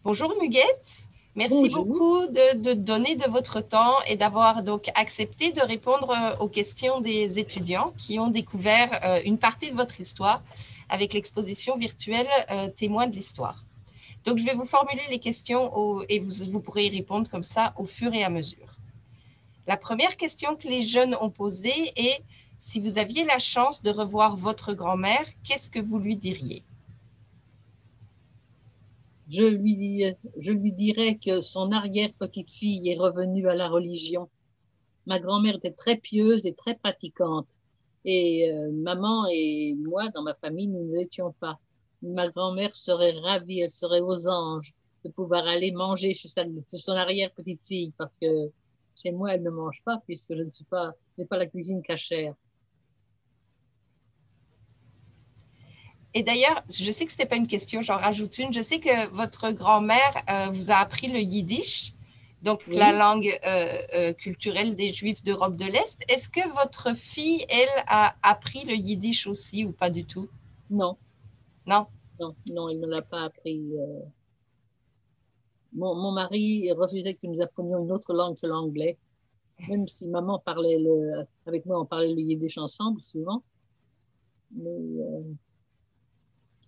Bonjour Muguette, merci Bonjour. beaucoup de donner de votre temps et d'avoir donc accepté de répondre aux questions des étudiants qui ont découvert une partie de votre histoire avec l'exposition virtuelle Témoins de l'histoire. Donc je vais vous formuler les questions et vous pourrez y répondre comme ça au fur et à mesure. La première question que les jeunes ont posée est: si vous aviez la chance de revoir votre grand-mère, qu'est-ce que vous lui diriez? Je lui dirais que son arrière-petite-fille est revenue à la religion. Ma grand-mère était très pieuse et très pratiquante. Et maman et moi, dans ma famille, nous ne l'étions pas. Ma grand-mère serait ravie, elle serait aux anges de pouvoir aller manger chez son arrière-petite-fille parce que chez moi, elle ne mange pas puisque je n'ai pas la cuisine cachère. Et d'ailleurs, je sais que ce n'était pas une question, j'en rajoute une. Je sais que votre grand-mère vous a appris le yiddish, donc la Oui? langue culturelle des Juifs d'Europe de l'Est. Est-ce que votre fille, elle, a appris le yiddish aussi ou pas du tout? Non, Non? non, non, elle ne l'a pas appris. Mon mari refusait que nous apprenions une autre langue que l'anglais, même si maman parlait avec moi, on parlait le yiddish ensemble souvent. Mais,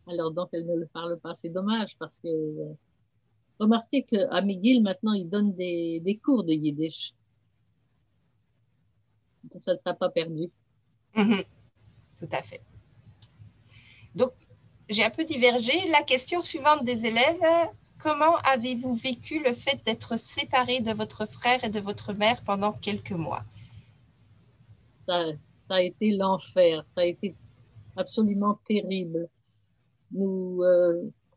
alors donc, elle ne le parle pas. C'est dommage parce que remarquez qu'à McGill, maintenant, ils donnent des cours de yiddish. Donc, ça ne sera pas perdu. Mhm, tout à fait. Donc, j'ai un peu divergé. La question suivante des élèves: comment avez-vous vécu le fait d'être séparé de votre frère et de votre mère pendant quelques mois? Ça, ça a été l'enfer. Ça a été absolument terrible. Nous,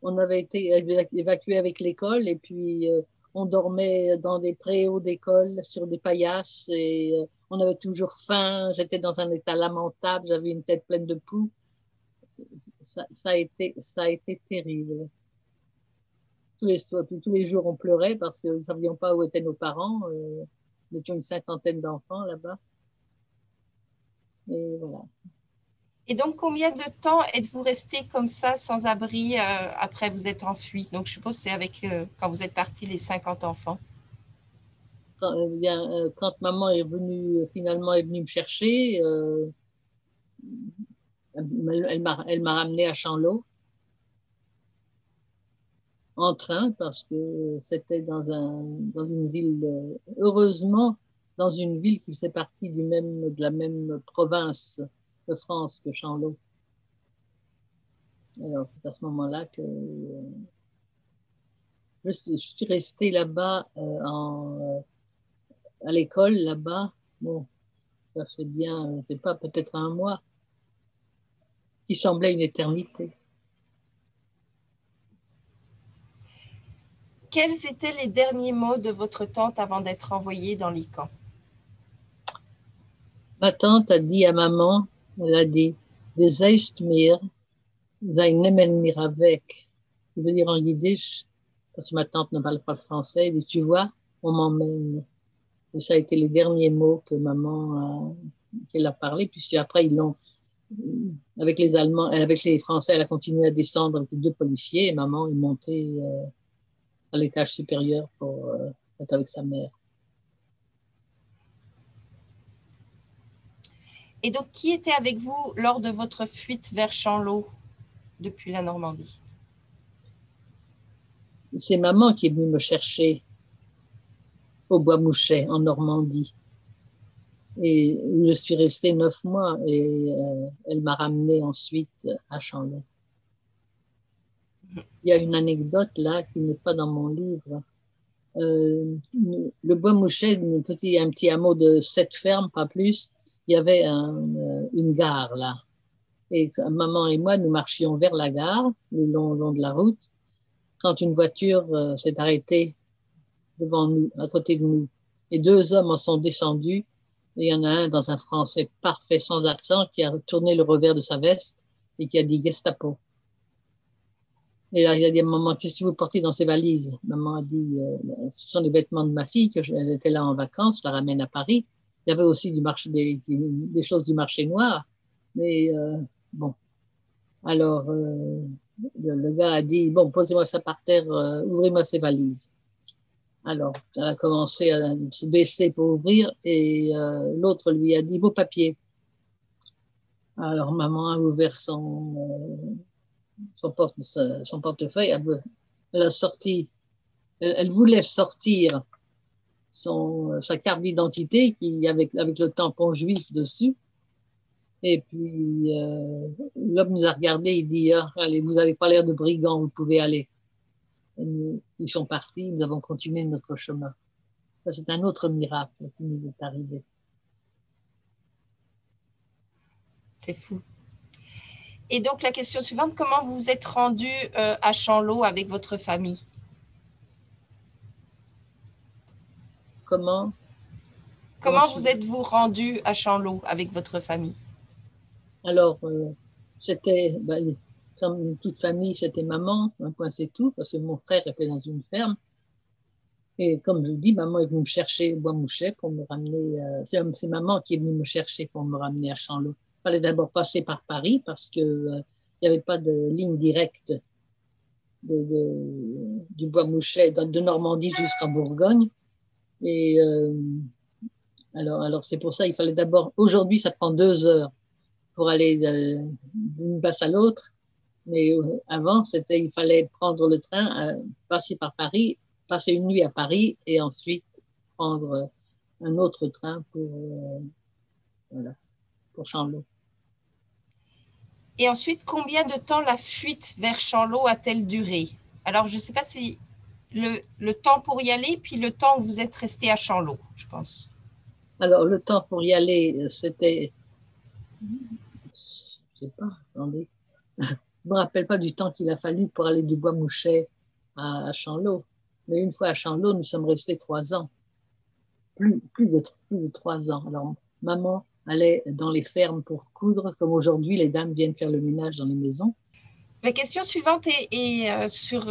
on avait été évacués avec l'école et puis on dormait dans des préaux d'école sur des paillasses et on avait toujours faim. J'étais dans un état lamentable, j'avais une tête pleine de poux. Ça a été terrible. Tous les jours, on pleurait parce que nous ne savions pas où étaient nos parents. Nous étions une cinquantaine d'enfants là-bas. Et voilà. Et donc, combien de temps êtes-vous resté comme ça, sans abri, après vous êtes enfui? Donc, je suppose que c'est avec, quand vous êtes partis, les 50 enfants. Quand maman est venue, finalement, est venue me chercher, elle m'a ramené à Chanlot en train parce que c'était dans une ville, heureusement, dans une ville qui fait partie de la même province de France que Chanlot. Alors, c'est à ce moment-là que je suis restée là-bas à l'école, là-bas. Bon, ça fait bien, c'est pas peut-être un mois, qui semblait une éternité. Quels étaient les derniers mots de votre tante avant d'être envoyée dans les camps? Ma tante a dit à maman, elle a dit, des zeist mir, sein nemen mir avec, qui veut dire en yiddish, parce que ma tante ne parle pas le français, elle dit, tu vois, on m'emmène. Et ça a été les derniers mots que qu'elle a parlé, puis après, avec les Allemands, avec les Français, elle a continué à descendre avec les deux policiers, et maman est montée à l'étage supérieur pour être avec sa mère. Et donc, qui était avec vous lors de votre fuite vers Chanlot depuis la Normandie? C'est maman qui est venue me chercher au Bois Mouchet, en Normandie. Et où je suis restée 9 mois et elle m'a ramenée ensuite à Chanlot. Il y a une anecdote là qui n'est pas dans mon livre. Le Bois Mouchet, un petit hameau de 7 fermes, pas plus, il y avait une gare là. Et maman et moi, nous marchions vers la gare, long de la route, quand une voiture s'est arrêtée devant nous, à côté de nous. Et deux hommes en sont descendus. Et il y en a un dans un français parfait, sans accent, qui a tourné le revers de sa veste et qui a dit Gestapo. Et là, il a dit à maman, qu'est-ce que vous portez dans ces valises? Maman a dit, ce sont les vêtements de ma fille, elle était là en vacances, je la ramène à Paris. Il y avait aussi des choses du marché noir. Mais bon, alors, le gars a dit, bon, posez-moi ça par terre, ouvrez-moi ces valises. Alors, elle a commencé à se baisser pour ouvrir et l'autre lui a dit, vos papiers. Alors, maman a ouvert son portefeuille, elle a sorti, elle voulait sortir sa carte d'identité avec le tampon juif dessus. Et puis, l'homme nous a regardé, il dit, ah, allez, vous n'avez pas l'air de brigands, vous pouvez aller. Ils sont partis, nous avons continué notre chemin. Ça, c'est un autre miracle qui nous est arrivé. C'est fou. Et donc, la question suivante, comment vous êtes rendu à Chanlot avec votre famille? Comment vous êtes-vous rendu à Chanlot avec votre famille? Alors, c'était, comme toute famille, c'était maman, un point c'est tout, parce que mon frère était dans une ferme. Et comme je vous dis, maman est venue me chercher au Bois-Mouchet pour me ramener. C'est maman qui est venue me chercher pour me ramener à Chanlot. Il fallait d'abord passer par Paris parce que il n'y avait pas de ligne directe du Bois-Mouchet, de Normandie jusqu'en Bourgogne. Et alors c'est pour ça il fallait d'abord. Aujourd'hui, ça prend 2 heures pour aller d'une place à l'autre. Mais avant, il fallait prendre le train, passer par Paris, passer une nuit à Paris et ensuite prendre un autre train pour Chanlot. Et ensuite, combien de temps la fuite vers Chanlot a-t-elle duré? Alors, je ne sais pas si le temps pour y aller, puis le temps où vous êtes resté à Chanlot, je pense. Alors, le temps pour y aller, c'était... Je ne sais pas, attendez. Je ne me rappelle pas du temps qu'il a fallu pour aller du Bois-Mouchet à Chanlot. Mais une fois à Chanlot, nous sommes restés 3 ans. Plus de 3 ans. Alors, maman allait dans les fermes pour coudre, comme aujourd'hui, les dames viennent faire le ménage dans les maisons. La question suivante est sur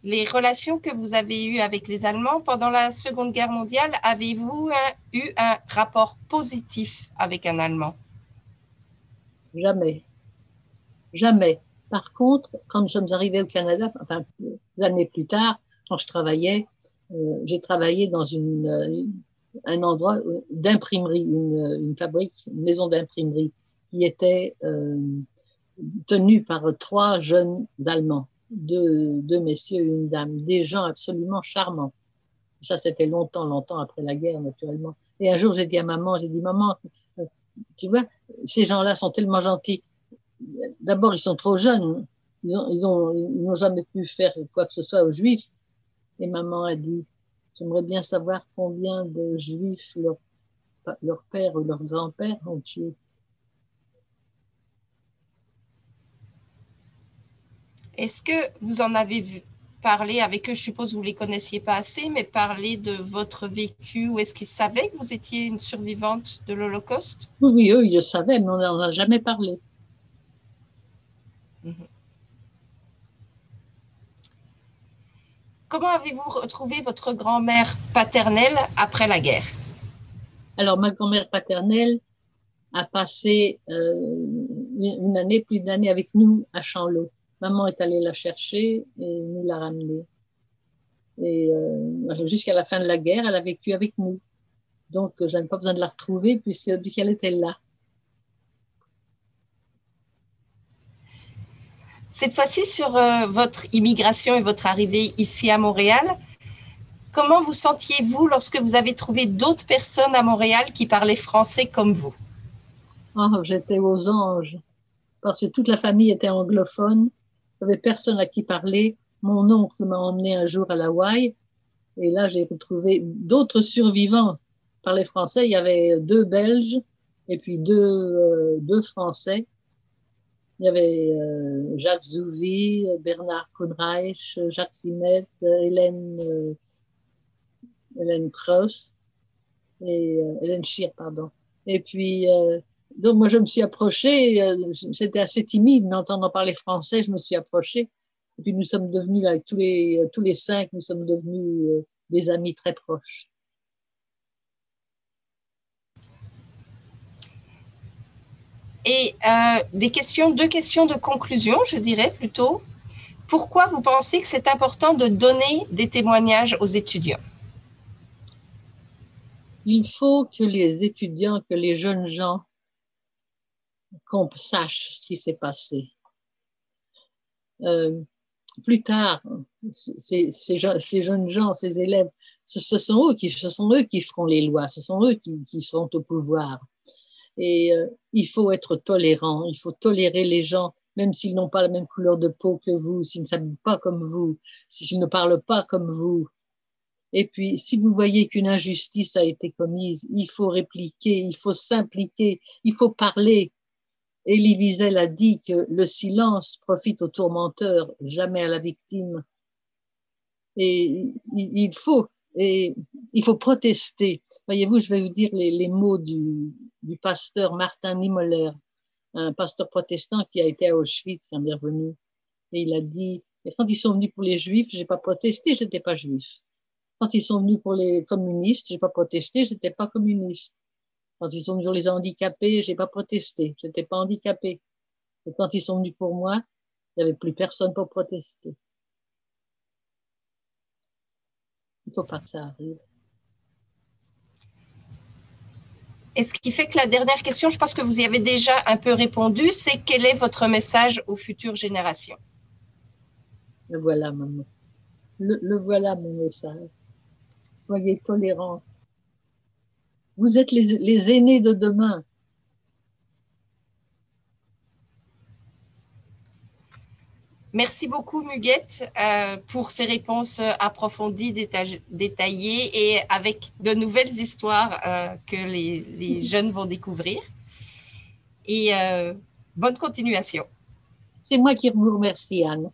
les relations que vous avez eues avec les Allemands pendant la Seconde Guerre mondiale. Avez-vous eu un rapport positif avec un Allemand? Jamais. Jamais. Par contre, quand nous sommes arrivés au Canada, enfin, l'année plus tard, quand je travaillais, j'ai travaillé dans un endroit d'imprimerie, une fabrique, une maison d'imprimerie qui était tenue par 3 jeunes Allemands, deux messieurs et une dame, des gens absolument charmants. Ça, c'était longtemps après la guerre, naturellement. Et un jour, j'ai dit à maman, maman, tu vois, ces gens-là sont tellement gentils. D'abord, ils sont trop jeunes. Ils n'ont jamais pu faire quoi que ce soit aux Juifs. Et maman a dit, j'aimerais bien savoir combien de Juifs leur père ou leur grand-père ont tué. Est-ce que vous en avez parlé avec eux? Je suppose que vous ne les connaissiez pas assez, mais parler de votre vécu, ou est-ce qu'ils savaient que vous étiez une survivante de l'Holocauste? Oui, eux, ils le savaient, mais on n'en a jamais parlé. Comment avez-vous retrouvé votre grand-mère paternelle après la guerre? Alors, ma grand-mère paternelle a passé plus d'une année avec nous à Chanlot. Maman est allée la chercher et nous l'a ramenée. Et jusqu'à la fin de la guerre, elle a vécu avec nous. Donc, je n'avais pas besoin de la retrouver puisqu'elle était là. Cette fois-ci, sur votre immigration et votre arrivée ici à Montréal, comment vous sentiez-vous lorsque vous avez trouvé d'autres personnes à Montréal qui parlaient français comme vous? Oh, j'étais aux anges parce que toute la famille était anglophone. Il n'y avait personne à qui parler. Mon oncle m'a emmené un jour à l'Hawaï et là, j'ai retrouvé d'autres survivants. Parlaient français. Il y avait 2 Belges et puis 2 Français. Il y avait Jacques Zouvi, Bernard Kuhnreich, Jacques Simet, Hélène Krauss et Hélène Schir, pardon. Et puis, donc moi, je me suis approchée, j'étais assez timide, mais entendant parler français, je me suis approchée. Et puis, nous sommes devenus, là, tous les 5, nous sommes devenus des amis très proches. Et deux questions de conclusion, je dirais plutôt. Pourquoi vous pensez que c'est important de donner des témoignages aux étudiants? Il faut que les étudiants, que les jeunes gens, qu'on sache ce qui s'est passé. Plus tard, ces jeunes gens, ces élèves, ce sont eux qui feront les lois, ce sont eux qui seront au pouvoir. Et il faut être tolérant, il faut tolérer les gens, même s'ils n'ont pas la même couleur de peau que vous, s'ils ne s'habillent pas comme vous, s'ils ne parlent pas comme vous. Et puis, si vous voyez qu'une injustice a été commise, il faut répliquer, il faut s'impliquer, il faut parler. Elie Wiesel a dit que le silence profite au tourmenteur, jamais à la victime. Et il faut protester. Voyez-vous, je vais vous dire les mots du pasteur Martin Niemöller, un pasteur protestant qui a été à Auschwitz, qui est revenu. Et il a dit, et quand ils sont venus pour les juifs, j'ai pas protesté, je n'étais pas juif. Quand ils sont venus pour les communistes, j'ai pas protesté, je n'étais pas communiste. Quand ils sont venus pour les handicapés, j'ai pas protesté, je n'étais pas handicapé. Et quand ils sont venus pour moi, il n'y avait plus personne pour protester. Il ne faut pas que ça arrive. Et ce qui fait que la dernière question, je pense que vous y avez déjà un peu répondu, c'est quel est votre message aux futures générations? Le voilà, maman. Le voilà, mon message. Soyez tolérants. Vous êtes les aînés de demain. Merci beaucoup, Muguette, pour ces réponses approfondies, détaillées et avec de nouvelles histoires que les jeunes vont découvrir. Et bonne continuation. C'est moi qui vous remercie, Anne.